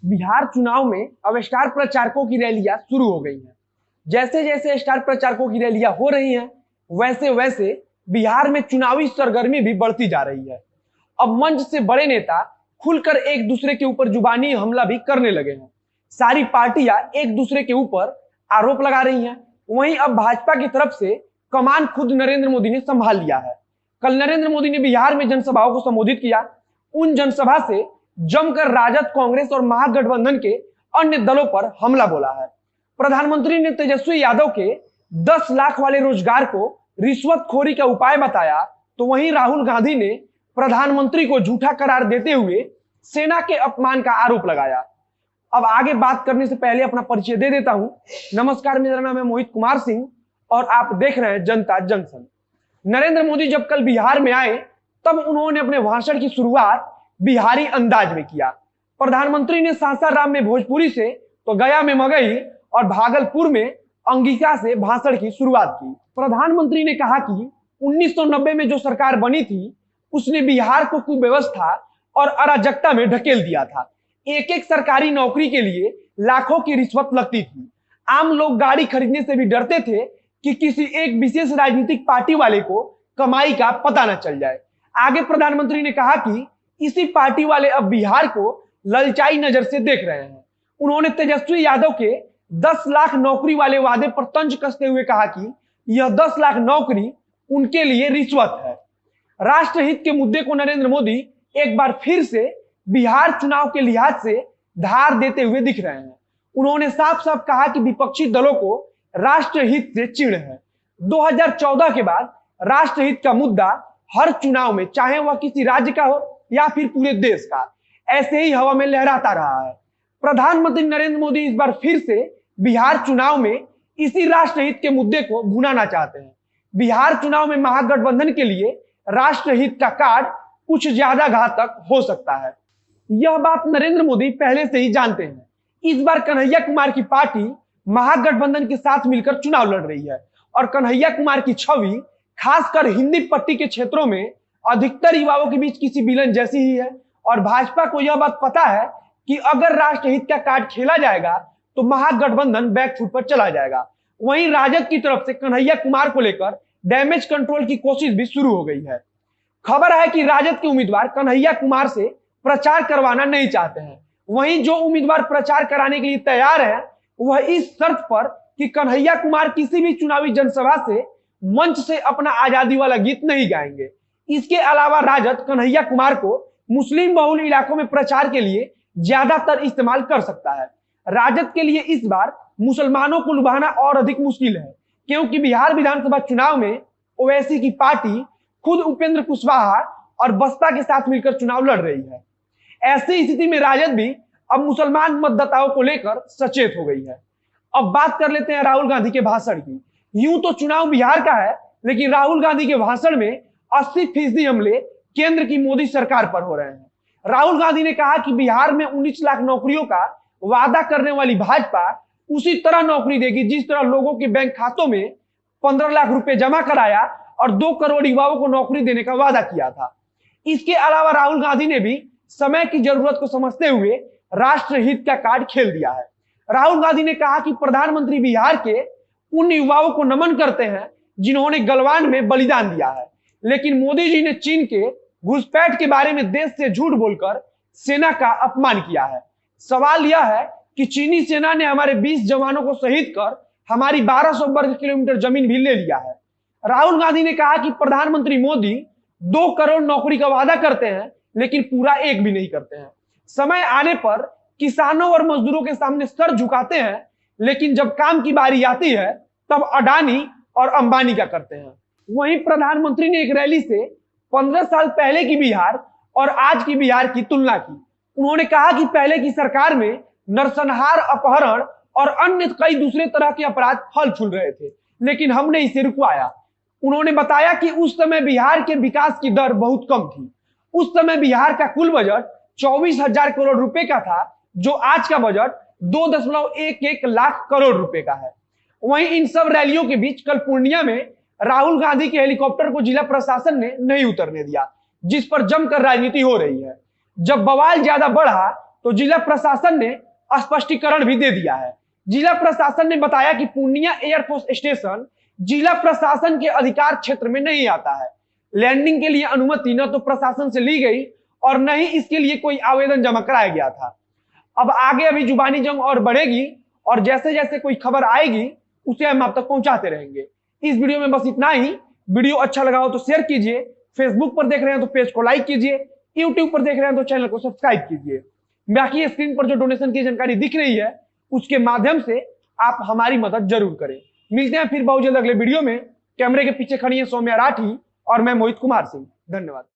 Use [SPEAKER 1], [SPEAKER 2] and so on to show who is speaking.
[SPEAKER 1] बिहार चुनाव में अब स्टार प्रचारकों की रैलियां शुरू हो गई हैं। जैसे जैसे स्टार प्रचारकों की रैलियां हो रही हैं, वैसे वैसे बिहार में चुनावी सरगर्मी भी बढ़ती जा रही है। अब मंच से बड़े नेता खुलकर एक दूसरे के ऊपर जुबानी हमला भी करने लगे हैं। सारी पार्टियां एक दूसरे के ऊपर आरोप लगा रही हैं। वहीं अब भाजपा की तरफ से कमान खुद नरेंद्र मोदी ने संभाल लिया है। कल नरेंद्र मोदी ने बिहार में जनसभाओं को संबोधित किया। उन जनसभा से जमकर राजद, कांग्रेस और महागठबंधन के अन्य दलों पर हमला बोला है। प्रधानमंत्री ने तेजस्वी यादव के 10 लाख वाले रोजगार को रिश्वतखोरी का उपाय बताया, तो वहीं राहुल गांधी ने प्रधानमंत्री को झूठा करार देते हुए सेना के अपमान का आरोप लगाया। अब आगे बात करने से पहले अपना परिचय दे देता हूं। नमस्कार, मेरा नाम है मोहित कुमार सिंह और आप देख रहे हैं जनता जंक्शन। नरेंद्र मोदी जब कल बिहार में आए, तब उन्होंने अपने भाषण की शुरुआत बिहारी अंदाज में किया। प्रधानमंत्री ने सासाराम में भोजपुरी से, तो गया में मगही और भागलपुर में अंगिका से भाषण की शुरुआत की। प्रधानमंत्री ने कहा कि 1990 में जो सरकार बनी थी, उसने बिहार को कुव्यवस्था और अराजकता में ढकेल दिया था। एक एक सरकारी नौकरी के लिए लाखों की रिश्वत लगती थी। आम लोग गाड़ी खरीदने से भी डरते थे कि किसी एक विशेष राजनीतिक पार्टी वाले को कमाई का पता न चल जाए। आगे प्रधानमंत्री ने कहा कि इसी पार्टी वाले अब बिहार को ललचाई नजर से देख रहे हैं। उन्होंने तेजस्वी यादव के 10 लाख नौकरी वाले वादे पर तंज कसते हुए कहा कि यह 10 लाख नौकरी उनके लिए रिश्वत है। राष्ट्रहित के मुद्दे को नरेंद्र मोदी एक बार फिर से बिहार चुनाव के लिहाज से धार देते हुए दिख रहे हैं। उन्होंने साफ साफ कहा कि विपक्षी दलों को राष्ट्रहित से चिढ़ है। 2014 के बाद राष्ट्रहित का मुद्दा हर चुनाव में, चाहे वह किसी राज्य का हो या फिर पूरे देश का, ऐसे ही हवा में लहराता रहा है। प्रधानमंत्री नरेंद्र मोदी इस बार फिर से बिहार चुनाव में इसी राष्ट्रहित के मुद्दे को भुनाना चाहते हैं। बिहार चुनाव में महागठबंधन के लिए राष्ट्रहित का कार्ड कुछ ज्यादा घातक हो सकता है। यह बात नरेंद्र मोदी पहले से ही जानते हैं। इस बार कन्हैया कुमार की पार्टी महागठबंधन के साथ मिलकर चुनाव लड़ रही है और कन्हैया कुमार की छवि खासकर हिंदी पट्टी के क्षेत्रों में अधिकतर युवाओं के बीच किसी विलन जैसी ही है। और भाजपा को यह बात पता है कि अगर राष्ट्रहित का कार्ड खेला जाएगा तो महागठबंधन बैकफुट पर चला जाएगा। वहीं राजद की तरफ से कन्हैया कुमार को लेकर डैमेज कंट्रोल की कोशिश भी शुरू हो गई है। खबर है कि राजद के उम्मीदवार कन्हैया कुमार से प्रचार करवाना नहीं चाहते हैं। वहीं जो उम्मीदवार प्रचार कराने के लिए तैयार है, वह इस शर्त पर कि कन्हैया कुमार किसी भी चुनावी जनसभा से मंच से अपना आजादी वाला गीत नहीं गाएंगे। इसके अलावा राजद कन्हैया कुमार को मुस्लिम बहुल इलाकों में प्रचार के लिए ज्यादातर इस्तेमाल कर सकता है। राजद के लिए इस बार मुसलमानों को लुभाना और अधिक मुश्किल है, क्योंकि बिहार विधानसभा चुनाव में ओवैसी की पार्टी खुद उपेंद्र कुशवाहा और बसपा के साथ मिलकर चुनाव लड़ रही है। ऐसी स्थिति में राजद भी अब मुसलमान मतदाताओं को लेकर सचेत हो गई है। अब बात कर लेते हैं राहुल गांधी के भाषण की। यूं तो चुनाव बिहार का है, लेकिन राहुल गांधी के भाषण में 80% हमले केंद्र की मोदी सरकार पर हो रहे हैं। राहुल गांधी ने कहा कि बिहार में 19 लाख नौकरियों का वादा करने वाली भाजपा उसी तरह नौकरी देगी जिस तरह लोगों के बैंक खातों में 15 लाख रुपए जमा कराया और 2 करोड़ युवाओं को नौकरी देने का वादा किया था। इसके अलावा राहुल गांधी ने भी समय की जरूरत को समझते हुए राष्ट्रहित का कार्ड खेल दिया है। राहुल गांधी ने कहा कि प्रधानमंत्री बिहार के उन युवाओं को नमन करते हैं जिन्होंने गलवान में बलिदान दिया है, लेकिन मोदी जी ने चीन के घुसपैठ के बारे में देश से झूठ बोलकर सेना का अपमान किया है। सवाल यह है कि चीनी सेना ने हमारे 20 जवानों को शहीद कर हमारी 1200 वर्ग किलोमीटर जमीन भी ले लिया है। राहुल गांधी ने कहा कि प्रधानमंत्री मोदी 2 करोड़ नौकरी का वादा करते हैं, लेकिन पूरा एक भी नहीं करते हैं। समय आने पर किसानों और मजदूरों के सामने सर झुकाते हैं, लेकिन जब काम की बारी आती है तब अडानी और अंबानी का करते हैं। वहीं प्रधानमंत्री ने एक रैली से 15 साल पहले की बिहार और आज की बिहार की तुलना की। उन्होंने कहा कि पहले की सरकार में नरसंहार, अपहरण और अन्य कई दूसरे तरह के अपराध फल फूल रहे थे, लेकिन हमने इसे रुकवाया। उन्होंने बताया कि उस समय बिहार के विकास की दर बहुत कम थी। उस समय बिहार का कुल बजट 24,000 करोड़ रुपए का था, जो आज का बजट 2.11 लाख करोड़ रुपए का है। वहीं इन सब रैलियों के बीच कल पूर्णिया में राहुल गांधी के हेलीकॉप्टर को जिला प्रशासन ने नहीं उतरने दिया, जिस पर जमकर राजनीति हो रही है। जब बवाल ज्यादा बढ़ा तो जिला प्रशासन ने स्पष्टीकरण भी दे दिया है। जिला प्रशासन ने बताया कि पूर्णिया एयरफोर्स स्टेशन जिला प्रशासन के अधिकार क्षेत्र में नहीं आता है। लैंडिंग के लिए अनुमति न तो प्रशासन से ली गई और न ही इसके लिए कोई आवेदन जमा कराया गया था। अब आगे अभी जुबानी जंग और बढ़ेगी और जैसे जैसे कोई खबर आएगी उसे हम आप तक पहुंचाते रहेंगे। इस वीडियो में बस इतना ही। वीडियो अच्छा लगा हो तो शेयर कीजिए, फेसबुक पर देख रहे हैं तो पेज को लाइक कीजिए, यूट्यूब पर देख रहे हैं तो चैनल को सब्सक्राइब कीजिए। बाकी स्क्रीन पर जो डोनेशन की जानकारी दिख रही है उसके माध्यम से आप हमारी मदद जरूर करें। मिलते हैं फिर बहुत जल्द अगले वीडियो में। कैमरे के पीछे खड़ी है सौम्या राठी और मैं मोहित कुमार सिंह। धन्यवाद।